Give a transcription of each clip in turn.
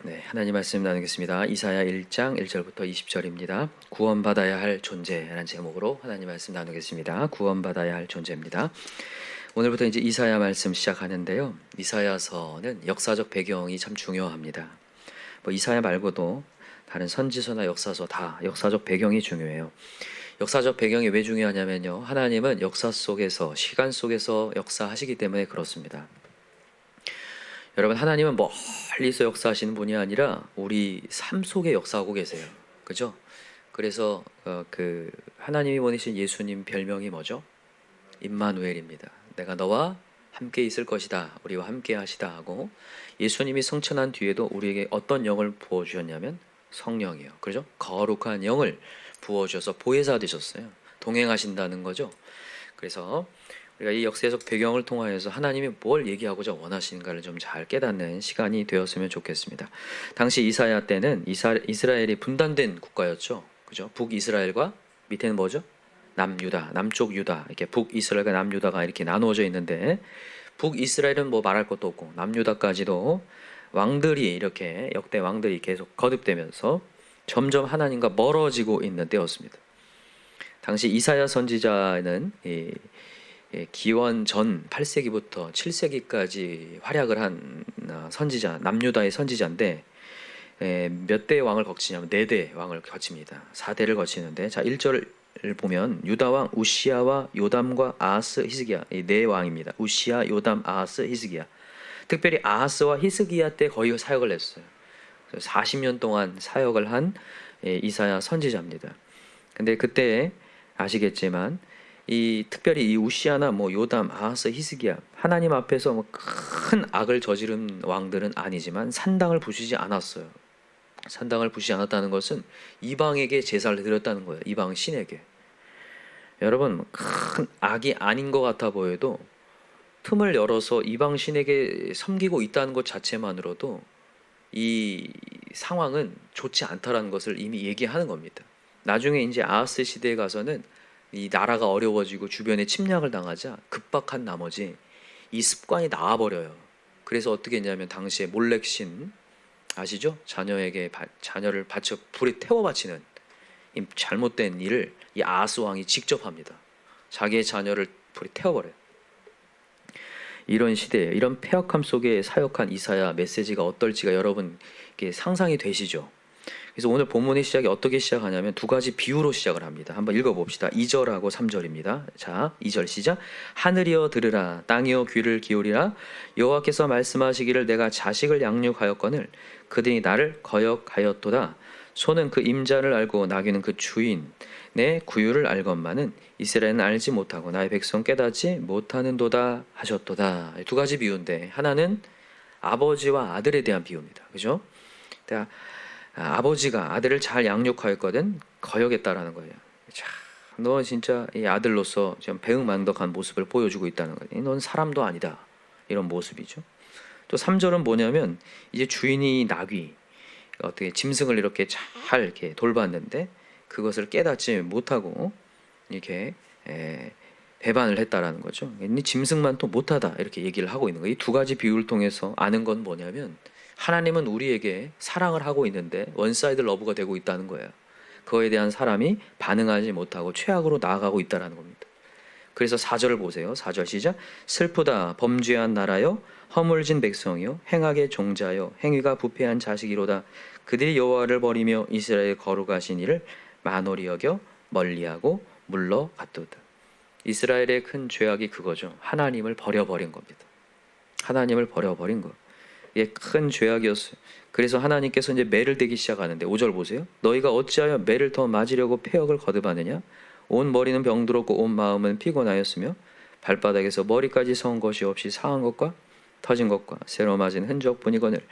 네, 하나님 말씀 나누겠습니다. 이사야 1장 1절부터 20절입니다. 구원받아야 할 존재라는 제목으로 하나님 말씀 나누겠습니다. 구원받아야 할 존재입니다. 오늘부터 이제 이사야 말씀 시작하는데요. 이사야서는 역사적 배경이 참 중요합니다. 이사야 말고도 다른 선지서나 역사서 다 역사적 배경이 중요해요. 역사적 배경이 왜 중요하냐면요. 하나님은 역사 속에서, 시간 속에서 역사하시기 때문에 그렇습니다. 여러분, 하나님은 멀리서 역사하시는 분이 아니라 우리 삶 속에 역사하고 계세요. 그죠? 그래서 하나님이 보내신 예수님 별명이 뭐죠? 임마누엘입니다. 내가 너와 함께 있을 것이다. 우리와 함께 하시다 하고, 예수님이 성천한 뒤에도 우리에게 어떤 영을 부어주셨냐면 성령이요. 그죠? 거룩한 영을 부어주셔서 보혜사 되셨어요. 동행하신다는 거죠. 그래서 우리가 이 역사적 배경을 통하여서 하나님이 뭘 얘기하고자 원하시는가를 좀 잘 깨닫는 시간이 되었으면 좋겠습니다. 당시 이사야 때는 이스라엘이 분단된 국가였죠. 그죠? 북이스라엘과 밑에는 뭐죠? 남유다, 남쪽 유다, 이렇게 북이스라엘과 남유다가 이렇게 나누어져 있는데, 북이스라엘은 뭐 말할 것도 없고 남유다까지도 왕들이 이렇게 역대 왕들이 계속 거듭되면서 점점 하나님과 멀어지고 있는 때였습니다. 당시 이사야 선지자는 기원 전 8세기부터 7세기까지 활약을 한 선지자, 남유다의 선지자인데, 몇 대 왕을 거치냐면 4대 왕을 거칩니다. 4대를 거치는데, 자 1절을 보면 유다 왕 우시야와 요담과 아하스, 히스기야, 이 4왕입니다. 우시야, 요담, 아하스, 히스기야. 특별히 아하스와 히스기야 때 거의 사역을 했어요. 40년 동안 사역을 한 이사야 선지자입니다. 근데 그때 아시겠지만 특별히 이 우시아나 요담, 아하스, 히스기야, 하나님 앞에서 큰 악을 저지른 왕들은 아니지만 산당을 부수지 않았어요. 산당을 부수지 않았다는 것은 이방에게 제사를 드렸다는 거예요. 이방 신에게. 여러분, 큰 악이 아닌 것 같아 보여도 틈을 열어서 이방 신에게 섬기고 있다는 것 자체만으로도 이 상황은 좋지 않다라는 것을 이미 얘기하는 겁니다. 나중에 이제 아하스 시대에 가서는 이 나라가 어려워지고 주변에 침략을 당하자 급박한 나머지 이 습관이 나와버려요. 그래서 어떻게 했냐면 당시에 몰렉신 아시죠? 자녀를 바쳐 불에 태워 바치는 이 잘못된 일을 이 아하스 왕이 직접 합니다. 자기의 자녀를 불에 태워버려요. 이런 시대에, 이런 폐역함 속에 사역한 이사야 메시지가 어떨지가 여러분 상상이 되시죠? 그래서 오늘 본문의 시작이 어떻게 시작하냐면 2가지 비유로 시작을 합니다. 한번 읽어봅시다. 2절하고 3절입니다. 자, 2절 시작. 하늘이여 들으라, 땅이여 귀를 기울이라. 여호와께서 말씀하시기를 내가 자식을 양육하였거늘 그들이 나를 거역하였도다. 소는 그 임자를 알고 나귀는 그 주인 내 구유를 알건만은 이스라엘은 알지 못하고 나의 백성 깨닫지 못하는도다 하셨도다. 2가지 비유인데, 하나는 아버지와 아들에 대한 비유입니다. 그죠? 그러니까 아버지가 아들을 잘 양육하였거든 거역했다라는 거예요. 자, 너 진짜 이 아들로서 좀 배응만덕한 모습을 보여주고 있다는 거예요. 넌 사람도 아니다, 이런 모습이죠. 또 3절은 뭐냐면, 이제 주인이 나귀, 어떻게 짐승을 이렇게 잘 이렇게 돌봤는데 그것을 깨닫지 못하고 이렇게 배반을 했다라는 거죠. 짐승만 또 못하다, 이렇게 얘기를 하고 있는 거예요. 이 2가지 비유를 통해서 아는 건 뭐냐면, 하나님은 우리에게 사랑을 하고 있는데 원사이드 러브가 되고 있다는 거예요. 그거에 대한 사람이 반응하지 못하고 최악으로 나아가고 있다는 겁니다. 그래서 4절을 보세요. 4절 시작. 슬프다 범죄한 나라여, 허물진 백성이요, 행악의 종자여, 행위가 부패한 자식이로다. 그들이 여호와를 버리며 이스라엘 거룩하신 이를 만홀히 여겨 멀리하고 물러갔도다. 이스라엘의 큰 죄악이 그거죠. 하나님을 버려버린 겁니다. 하나님을 버려버린 거. 이게 큰 죄악이었어요. 그래서 하나님께서 이제 매를 대기 시작하는데, 5절 보세요. 너희가 어찌하여 매를 더 맞으려고 폐역을 거듭하느냐? 온 머리는 병들었고 온 마음은 피곤하였으며 발바닥에서 머리까지 선 것이 없이 상한 것과 터진 것과 새로 맞은 흔적뿐이거늘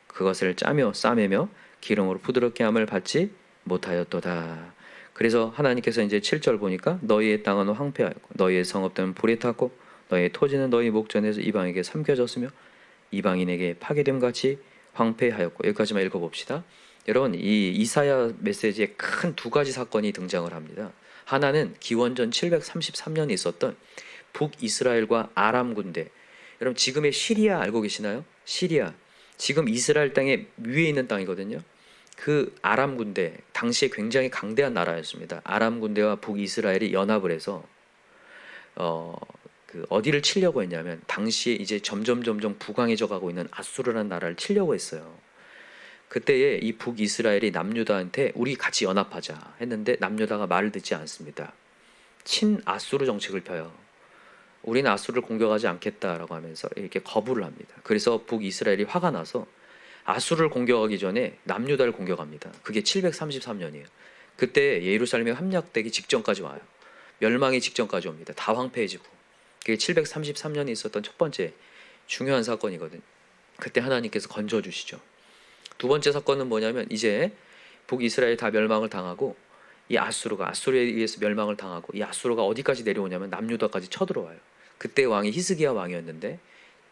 그것을 짜며 싸매며 기름으로 부드럽게 함을 받지 못하였도다. 그래서 하나님께서 이제 7절 보니까 너희의 땅은 황폐하였고 너희의 성읍들은 불에 탔고 너희의 토지는 너희 목전에서 이방에게 삼켜졌으며 이방인에게 파괴됨 같이 황폐하였고. 여기까지만 읽어봅시다. 여러분, 이 이사야 메시지에 큰 2가지 사건이 등장을 합니다. 하나는 기원전 733년에 있었던 북이스라엘과 아람 군대. 여러분, 지금의 시리아 알고 계시나요? 시리아. 지금 이스라엘 땅에 위에 있는 땅이거든요. 그 아람 군대, 당시에 굉장히 강대한 나라였습니다. 아람 군대와 북이스라엘이 연합을 해서 어디를 치려고 했냐면, 당시에 이제 점점 부강해져 가고 있는 아수르라는 나라를 치려고 했어요. 그때에 이 북이스라엘이 남유다한테 우리 같이 연합하자 했는데, 남유다가 말을 듣지 않습니다. 친아수르 정책을 펴요. 우리는 아수르를 공격하지 않겠다라고 하면서 이렇게 거부를 합니다. 그래서 북이스라엘이 화가 나서 아수르를 공격하기 전에 남유다를 공격합니다. 그게 733년이에요. 그때 예루살렘이 함락되기 직전까지 와요. 멸망의 직전까지 옵니다. 다 황폐해지고. 그게 733년에 있었던 첫 번째 중요한 사건이거든요. 그때 하나님께서 건져주시죠. 두 번째 사건은 뭐냐면, 이제 북이스라엘이 다 멸망을 당하고 이 아수르에 의해서 멸망을 당하고, 이 아수르가 어디까지 내려오냐면 남유다까지 쳐들어와요. 그때 왕이 히스기야 왕이었는데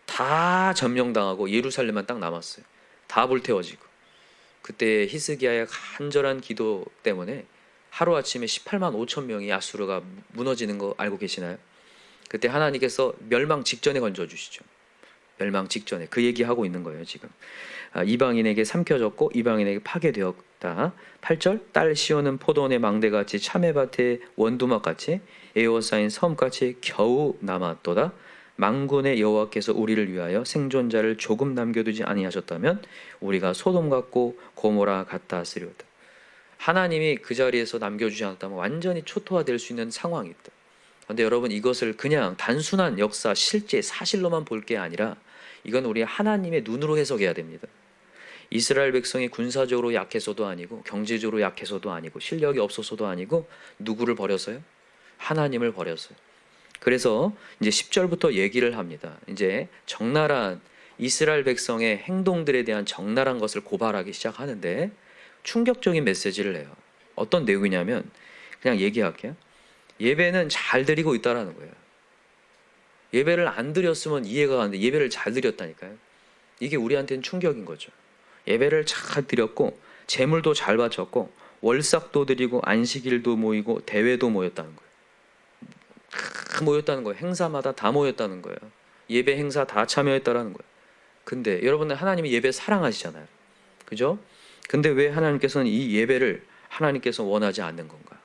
다 점령당하고 예루살렘만 딱 남았어요. 다 불태워지고. 그때 히스기야의 간절한 기도 때문에 하루아침에 18만 5천 명이 아수르가 무너지는 거 알고 계시나요? 그때 하나님께서 멸망 직전에 건져주시죠. 멸망 직전에. 그 얘기하고 있는 거예요 지금. 이방인에게 삼켜졌고 이방인에게 파괴되었다. 8절, 딸 시온은 포도원의 망대같이 참외밭의 원두막같이 에워싸인 섬같이 겨우 남았도다. 만군의 여호와께서 우리를 위하여 생존자를 조금 남겨두지 아니하셨다면 우리가 소돔 같고 고모라 같다 쓰리오다. 하나님이 그 자리에서 남겨주지 않았다면 완전히 초토화될 수 있는 상황이 있다. 그런데 여러분, 이것을 그냥 단순한 역사, 실제 사실로만 볼 게 아니라 이건 우리 하나님의 눈으로 해석해야 됩니다. 이스라엘 백성이 군사적으로 약해서도 아니고 경제적으로 약해서도 아니고 실력이 없어서도 아니고 누구를 버렸어요? 하나님을 버렸어요. 그래서 이제 10절부터 얘기를 합니다. 이제 적나라한 이스라엘 백성의 행동들에 대한 적나라한 것을 고발하기 시작하는데 충격적인 메시지를 해요. 어떤 내용이냐면, 그냥 얘기할게요. 예배는 잘 드리고 있다라는 거예요. 예배를 안 드렸으면 이해가 가는데 예배를 잘 드렸다니까요. 이게 우리한테는 충격인 거죠. 예배를 잘 드렸고 제물도 잘 바쳤고 월삭도 드리고 안식일도 모이고 대회도 모였다는 거예요. 다 모였다는 거예요. 행사마다 다 모였다는 거예요. 예배 행사 다 참여했다라는 거예요. 근데 여러분, 하나님이 예배 사랑하시잖아요. 그죠? 근데 왜 하나님께서는 이 예배를 하나님께서 원하지 않는 건가?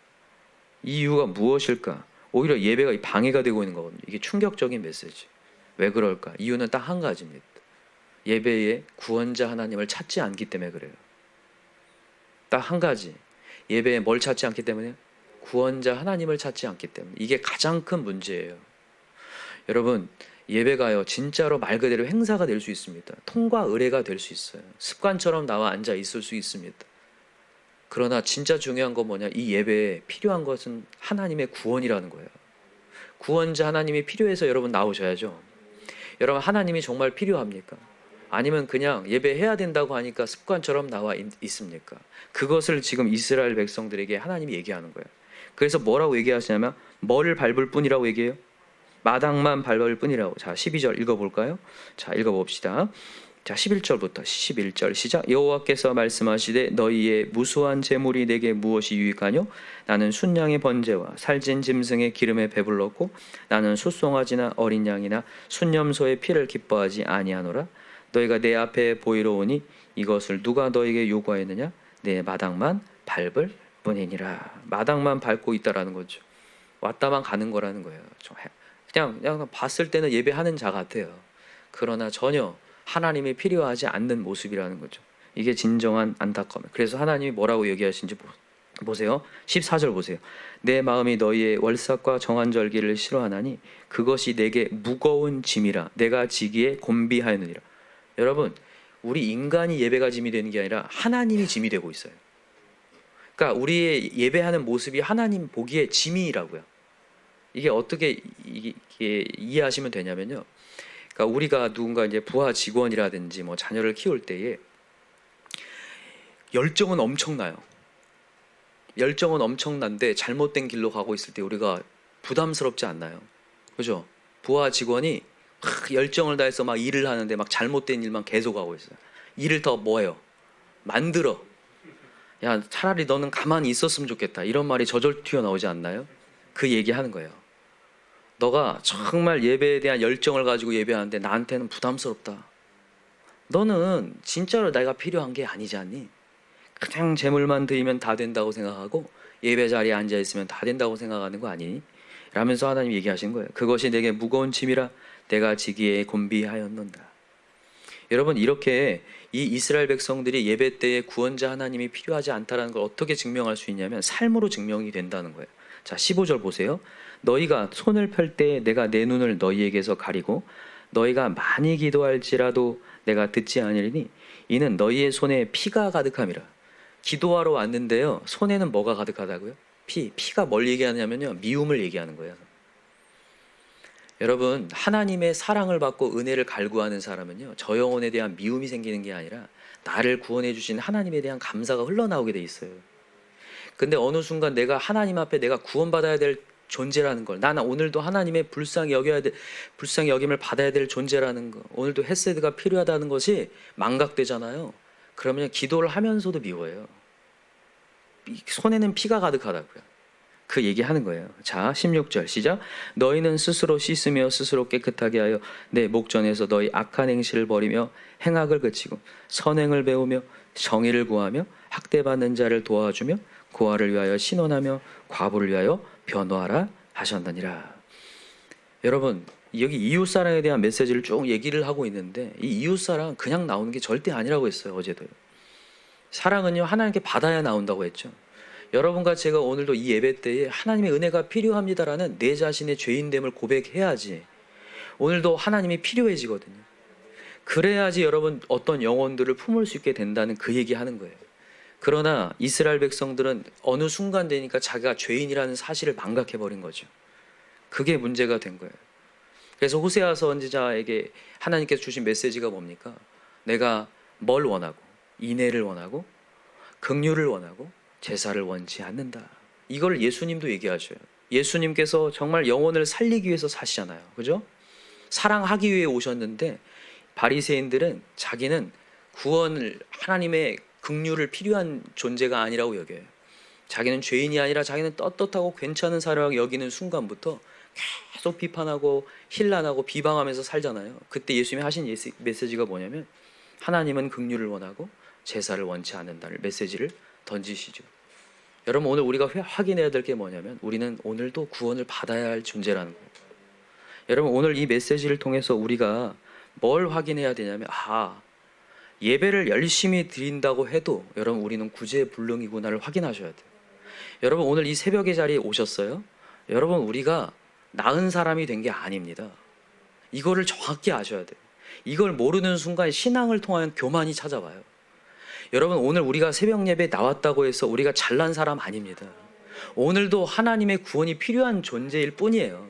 이유가 무엇일까? 오히려 예배가 방해가 되고 있는 거거든요. 이게 충격적인 메시지. 왜 그럴까? 이유는 딱 한 가지입니다. 예배의 구원자 하나님을 찾지 않기 때문에 그래요. 딱 한 가지. 예배에 뭘 찾지 않기 때문에? 구원자 하나님을 찾지 않기 때문에. 이게 가장 큰 문제예요. 여러분, 예배가요 진짜로 말 그대로 행사가 될 수 있습니다. 통과 의례가 될 수 있어요. 습관처럼 나와 앉아 있을 수 있습니다. 그러나 진짜 중요한 건 뭐냐? 이 예배에 필요한 것은 하나님의 구원이라는 거예요. 구원자 하나님이 필요해서 여러분 나오셔야죠. 여러분, 하나님이 정말 필요합니까? 아니면 그냥 예배해야 된다고 하니까 습관처럼 나와 있습니까? 그것을 지금 이스라엘 백성들에게 하나님이 얘기하는 거예요. 그래서 뭐라고 얘기하시냐면, 뭐를 밟을 뿐이라고 얘기해요? 마당만 밟을 뿐이라고. 자, 12절 읽어볼까요? 자, 읽어봅시다. 자, 11절부터 11절 시작. 여호와께서 말씀하시되 너희의 무수한 재물이 내게 무엇이 유익하뇨? 나는 순양의 번제와 살찐 짐승의 기름에 배불렀고 나는 숫송아지나 어린 양이나 순염소의 피를 기뻐하지 아니하노라. 너희가 내 앞에 보이러 오니 이것을 누가 너희에게 요구하였느냐? 내 마당만 밟을 뿐이니라. 마당만 밟고 있다라는 거죠. 왔다만 가는 거라는 거예요. 그냥 봤을 때는 예배하는 자 같아요. 그러나 전혀 하나님이 필요하지 않는 모습이라는 거죠. 이게 진정한 안타까움이에요. 그래서 하나님이 뭐라고 얘기하신지 보세요. 14절 보세요. 내 마음이 너희의 월삭과 정한절기를 싫어하나니 그것이 내게 무거운 짐이라 내가 지기에 곤비하였느니라. 여러분, 우리 인간이 예배가 짐이 되는 게 아니라 하나님이 짐이 되고 있어요. 그러니까 우리의 예배하는 모습이 하나님 보기에 짐이라고요. 이게 어떻게 이게 이해하시면 되냐면요. 그러니까 우리가 누군가 이제 부하 직원이라든지 뭐 자녀를 키울 때에 열정은 엄청나요. 열정은 엄청난데 잘못된 길로 가고 있을 때 우리가 부담스럽지 않나요? 그죠? 부하 직원이 열정을 다해서 막 일을 하는데 막 잘못된 일만 계속 하고 있어요. 일을 더 뭐해요? 만들어. 야, 차라리 너는 가만히 있었으면 좋겠다. 이런 말이 저절 튀어나오지 않나요? 그 얘기하는 거예요. 너가 정말 예배에 대한 열정을 가지고 예배하는데 나한테는 부담스럽다. 너는 진짜로 내가 필요한 게 아니지 않니? 그냥 재물만 드리면 다 된다고 생각하고 예배 자리에 앉아 있으면 다 된다고 생각하는 거 아니니? 라면서 하나님 얘기하신 거예요. 그것이 내게 무거운 짐이라 내가 지기에 곤비하였는다. 여러분, 이렇게 이 이스라엘 백성들이 예배 때에 구원자 하나님이 필요하지 않다는 걸 어떻게 증명할 수 있냐면 삶으로 증명이 된다는 거예요. 자, 15절 보세요. 너희가 손을 펼 때 내가 내 눈을 너희에게서 가리고 너희가 많이 기도할지라도 내가 듣지 아니리니 이는 너희의 손에 피가 가득함이라. 기도하러 왔는데요, 손에는 뭐가 가득하다고요? 피가 뭘 얘기하냐면요, 미움을 얘기하는 거예요. 여러분, 하나님의 사랑을 받고 은혜를 갈구하는 사람은요, 저 영혼에 대한 미움이 생기는 게 아니라 나를 구원해 주신 하나님에 대한 감사가 흘러나오게 돼 있어요. 근데 어느 순간 내가 하나님 앞에 내가 구원받아야 될 존재라는 걸, 나는 오늘도 하나님의 불쌍히 여김을 받아야 될 존재라는 거, 오늘도 헤세드가 필요하다는 것이 망각되잖아요. 그러면 기도를 하면서도 미워요. 손에는 피가 가득하다고요. 그 얘기하는 거예요. 자, 16절 시작. 너희는 스스로 씻으며 스스로 깨끗하게 하여 내 목전에서 너희 악한 행실을 버리며 행악을 그치고 선행을 배우며 정의를 구하며 학대받는 자를 도와주며 고아를 위하여 신원하며 과부를 위하여 변호하라 하셨느니라. 여러분, 여기 이웃사랑에 대한 메시지를 쭉 얘기를 하고 있는데 이 이웃사랑 그냥 나오는 게 절대 아니라고 했어요. 어제도요. 사랑은요, 하나님께 받아야 나온다고 했죠. 여러분과 제가 오늘도 이 예배 때에 하나님의 은혜가 필요합니다라는 내 자신의 죄인됨을 고백해야지 오늘도 하나님이 필요해지거든요. 그래야지 여러분 어떤 영혼들을 품을 수 있게 된다는 그 얘기하는 거예요. 그러나 이스라엘 백성들은 어느 순간 되니까 자기가 죄인이라는 사실을 망각해버린 거죠. 그게 문제가 된 거예요. 그래서 호세아 선지자에게 하나님께서 주신 메시지가 뭡니까? 내가 뭘 원하고, 인애를 원하고 긍휼을 원하고 제사를 원치 않는다. 이걸 예수님도 얘기하셔요. 예수님께서 정말 영혼을 살리기 위해서 사시잖아요. 그죠? 사랑하기 위해 오셨는데 바리새인들은 자기는 구원을, 하나님의 긍휼을 필요한 존재가 아니라고 여겨요. 자기는 죄인이 아니라 자기는 떳떳하고 괜찮은 사람을 여기는 순간부터 계속 비판하고 힐난하고 비방하면서 살잖아요. 그때 예수님이 하신 메시지가 뭐냐면 하나님은 긍휼을 원하고 제사를 원치 않는다는 메시지를 던지시죠. 여러분, 오늘 우리가 확인해야 될 게 뭐냐면 우리는 오늘도 구원을 받아야 할 존재라는 거예요. 여러분, 오늘 이 메시지를 통해서 우리가 뭘 확인해야 되냐면 예배를 열심히 드린다고 해도 여러분 우리는 구제불능이구나를 확인하셔야 돼요. 여러분, 오늘 이 새벽의 자리에 오셨어요? 여러분, 우리가 나은 사람이 된 게 아닙니다. 이거를 정확히 아셔야 돼요. 이걸 모르는 순간 신앙을 통한 교만이 찾아와요. 여러분, 오늘 우리가 새벽 예배에 나왔다고 해서 우리가 잘난 사람 아닙니다. 오늘도 하나님의 구원이 필요한 존재일 뿐이에요.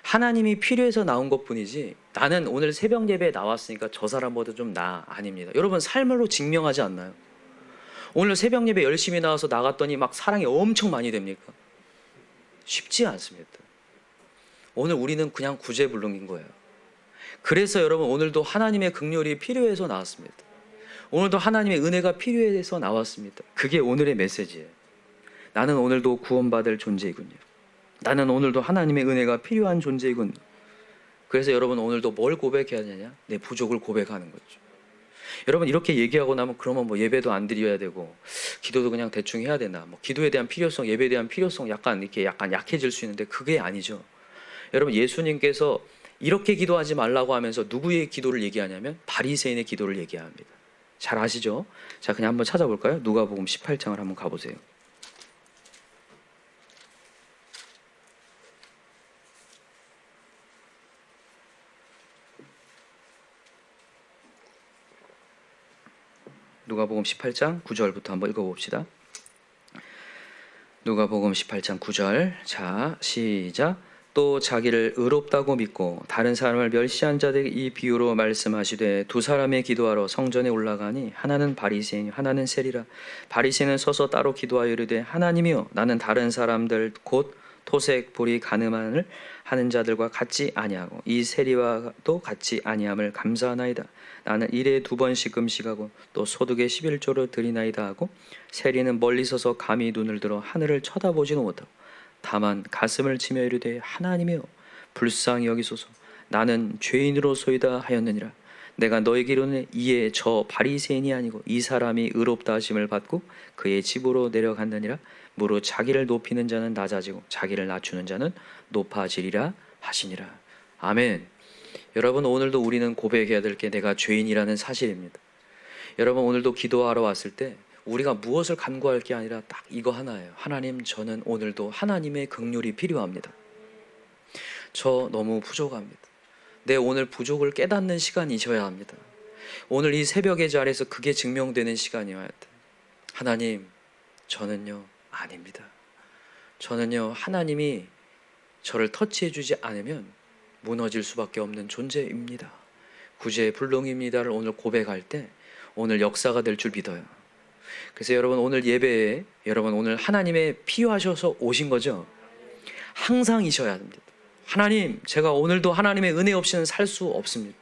하나님이 필요해서 나온 것뿐이지 나는 오늘 새벽 예배에 나왔으니까 저 사람보다 좀 아닙니다. 여러분, 삶으로 증명하지 않나요? 오늘 새벽 예배 열심히 나와서 나갔더니 막 사랑이 엄청 많이 됩니까? 쉽지 않습니다. 오늘 우리는 그냥 구제불능인 거예요. 그래서 여러분, 오늘도 하나님의 긍휼이 필요해서 나왔습니다. 오늘도 하나님의 은혜가 필요해서 나왔습니다. 그게 오늘의 메시지예요. 나는 오늘도 구원받을 존재이군요. 나는 오늘도 하나님의 은혜가 필요한 존재이군요. 그래서 여러분, 오늘도 뭘 고백해야 되냐? 내 부족을 고백하는 거죠. 여러분, 이렇게 얘기하고 나면 그러면 뭐 예배도 안 드려야 되고 기도도 그냥 대충 해야 되나? 뭐 기도에 대한 필요성, 예배에 대한 필요성 약간 약해질 수 있는데 그게 아니죠. 여러분, 예수님께서 이렇게 기도하지 말라고 하면서 누구의 기도를 얘기하냐면 바리새인의 기도를 얘기합니다. 잘 아시죠? 자, 그냥 한번 찾아볼까요? 누가복음 18장을 한번 가보세요. 누가복음 18장 9절부터 한번 읽어봅시다. 누가복음 18장 9절. 자, 시작. 또 자기를 의롭다고 믿고 다른 사람을 멸시한 자들에게 이 비유로 말씀하시되 두 사람의 기도하러 성전에 올라가니 하나는 바리새인 하나는 세리라. 바리새인은 서서 따로 기도하여 이르되 하나님이여, 나는 다른 사람들 곧 토색 불이 가늠을 하는 자들과 같지 아니하고 이 세리와도 같지 아니함을 감사하나이다. 나는 일에 2번씩 금식하고 또 소득의 11조를 드리나이다 하고 세리는 멀리 서서 감히 눈을 들어 하늘을 쳐다보지도 못하고 다만 가슴을 치며 이르되 하나님이여 불쌍히 여기소서 나는 죄인으로소이다 하였느니라. 내가 너에게 이르노니 이에 저 바리새인이 아니고 이 사람이 의롭다 하심을 받고 그의 집으로 내려갔느니라. 무릇 자기를 높이는 자는 낮아지고 자기를 낮추는 자는 높아지리라 하시니라. 아멘. 여러분, 오늘도 우리는 고백해야 될 게 내가 죄인이라는 사실입니다. 여러분, 오늘도 기도하러 왔을 때 우리가 무엇을 간구할 게 아니라 딱 이거 하나예요. 하나님, 저는 오늘도 하나님의 긍휼이 필요합니다. 저 너무 부족합니다. 내 오늘 부족을 깨닫는 시간이셔야 합니다. 오늘 이 새벽의 자리에서 그게 증명되는 시간이어야 돼. 하나님, 저는요 아닙니다. 저는요 하나님이 저를 터치해주지 않으면 무너질 수밖에 없는 존재입니다. 구제불능입니다를 오늘 고백할 때 오늘 역사가 될 줄 믿어요. 그래서 여러분, 오늘 예배에 여러분 오늘 하나님의 필요하셔서 오신 거죠. 항상이셔야 합니다. 하나님, 제가 오늘도 하나님의 은혜 없이는 살 수 없습니다.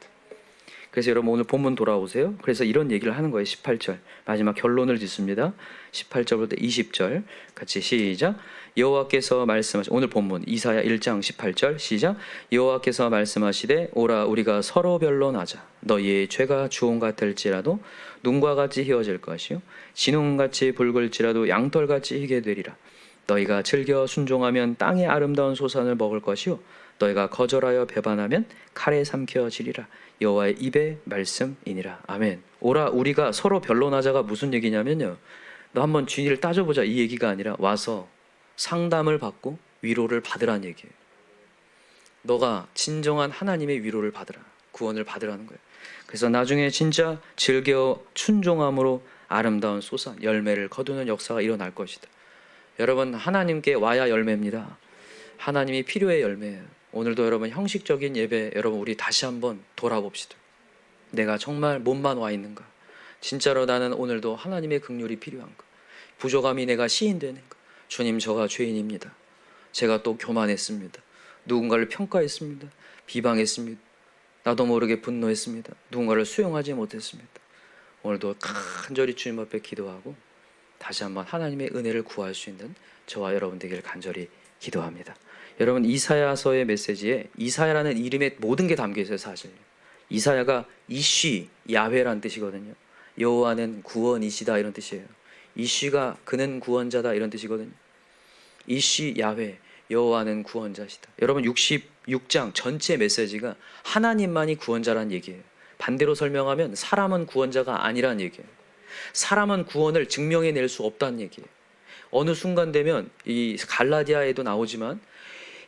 그래서 여러분 오늘 본문 돌아오세요. 그래서 이런 얘기를 하는 거예요. 18절 마지막 결론을 짓습니다. 18절부터 20절 같이 시작. 여호와께서 말씀하시되, 오늘 본문 이사야 1장 18절 시작. 여호와께서 말씀하시되 오라 우리가 서로 변론하자. 너희의 죄가 주홍 같을지라도 눈과 같이 희어질 것이요 진홍같이 붉을지라도 양털같이 희게 되리라. 너희가 즐겨 순종하면 땅의 아름다운 소산을 먹을 것이요 너희가 거절하여 배반하면 칼에 삼켜지리라. 여호와의 입의 말씀이니라. 아멘. 오라 우리가 서로 변론하자가 무슨 얘기냐면요, 너 한번 주의를 따져보자 이 얘기가 아니라 와서 상담을 받고 위로를 받으라는 얘기예요. 너가 진정한 하나님의 위로를 받으라, 구원을 받으라는 거예요. 그래서 나중에 진짜 즐겨 순종함으로 아름다운 소산 열매를 거두는 역사가 일어날 것이다. 여러분, 하나님께 와야 열매입니다. 하나님이 필요의 열매예요. 오늘도 여러분 형식적인 예배, 여러분 우리 다시 한번 돌아봅시다. 내가 정말 몸만 와 있는가? 진짜로 나는 오늘도 하나님의 긍휼이 필요한가? 부족함이 내가 시인되는가? 주님, 저가 죄인입니다. 제가 또 교만했습니다. 누군가를 평가했습니다. 비방했습니다. 나도 모르게 분노했습니다. 누군가를 수용하지 못했습니다. 오늘도 간절히 주님 앞에 기도하고 다시 한번 하나님의 은혜를 구할 수 있는 저와 여러분 되기를 간절히 기도합니다. 여러분, 이사야서의 메시지에 이사야라는 이름에 모든 게 담겨 있어요. 사실 이사야가 이쉬 야훼라는 뜻이거든요. 여호와는 구원이시다 이런 뜻이에요. 이쉬가 그는 구원자다 이런 뜻이거든요. 이쉬 야훼, 여호와는 구원자시다. 여러분, 66장 전체 메시지가 하나님만이 구원자라는 얘기예요. 반대로 설명하면 사람은 구원자가 아니라는 얘기예요. 사람은 구원을 증명해낼 수 없다는 얘기예요. 어느 순간 되면 이 갈라디아에도 나오지만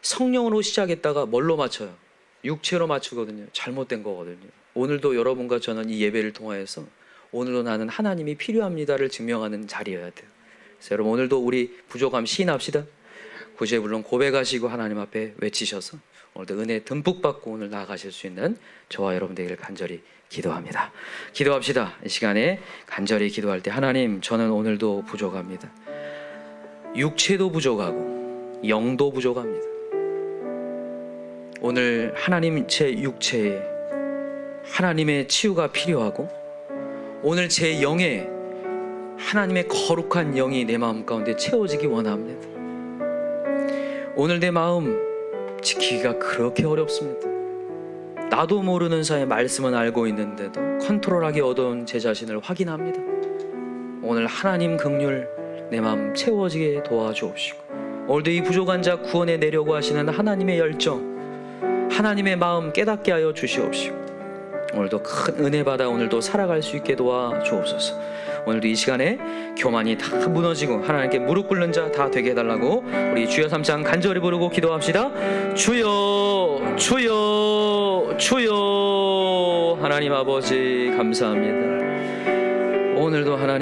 성령으로 시작했다가 뭘로 맞춰요? 육체로 맞추거든요. 잘못된 거거든요. 오늘도 여러분과 저는 이 예배를 통하여서 오늘도 나는 하나님이 필요합니다를 증명하는 자리여야 돼요. 그래서 여러분, 오늘도 우리 부족함 시인합시다. 구제불능 고백하시고 하나님 앞에 외치셔서 오늘도 은혜 듬뿍 받고 오늘 나아가실 수 있는 저와 여러분 되기를 간절히 기도합니다. 기도합시다. 이 시간에 간절히 기도할 때, 하나님, 저는 오늘도 부족합니다. 육체도 부족하고 영도 부족합니다. 오늘 하나님, 제 육체에 하나님의 치유가 필요하고 오늘 제 영에 하나님의 거룩한 영이 내 마음 가운데 채워지기 원합니다. 오늘 내 마음 지키기가 그렇게 어렵습니다. 나도 모르는 사이에 말씀은 알고 있는데도 컨트롤하기 어려운 제 자신을 확인합니다. 오늘 하나님 긍휼 내 마음 채워지게 도와주옵시고, 오늘도 이 부족한 자 구원해 내려고 하시는 하나님의 열정, 하나님의 마음 깨닫게 하여 주시옵시고, 오늘도 큰 은혜 받아 오늘도 살아갈 수 있게 도와주옵소서. 오늘도 이 시간에 교만이 다 무너지고 하나님께 무릎 꿇는 자 다 되게 해달라고 우리 주여 3장 간절히 부르고 기도합시다. 주여, 주여, 주여. 하나님 아버지 감사합니다. 오늘도 하나님